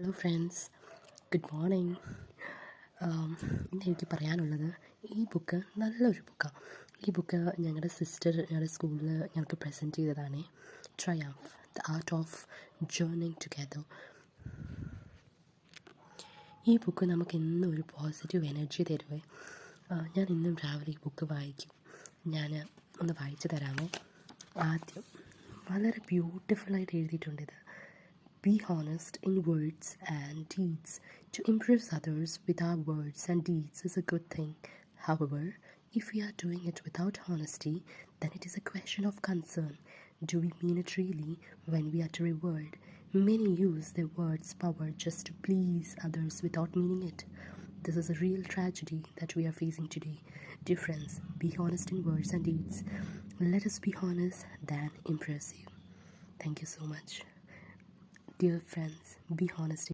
Hello friends, good morning. ഇന്ന് എനിക്ക് പറയാനുള്ളത്, ഈ ബുക്ക് നല്ലൊരു ബുക്കാണ്. ഈ ബുക്ക് ഞങ്ങളുടെ സ്കൂളിൽ ഞങ്ങൾക്ക് പ്രസൻറ്റ് ചെയ്തതാണ്. Triumph, the art of journeying together. ഈ ബുക്ക് നമുക്ക് എന്നും ഒരു പോസിറ്റീവ് എനർജി തരുവേ. ഞാൻ ഇന്നും രാവിലെ ഈ ബുക്ക് വായിക്കും. ഞാൻ ഒന്ന് വായിച്ചു തരാമോ? ആദ്യം വളരെ ബ്യൂട്ടിഫുള്ളായിട്ട് എഴുതിയിട്ടുണ്ട് ഇത്. Be honest in words and deeds. To impress others with our words and deeds is a good thing. However, if we are doing it without honesty, then it is a question of concern. Do we mean it really when we utter a word? Many use their words' power just to please others without meaning it. This is a real tragedy that we are facing today. Dear friends, be honest in words and deeds. Let us be honest than impressive. Thank you so much. Dear friends, be honest.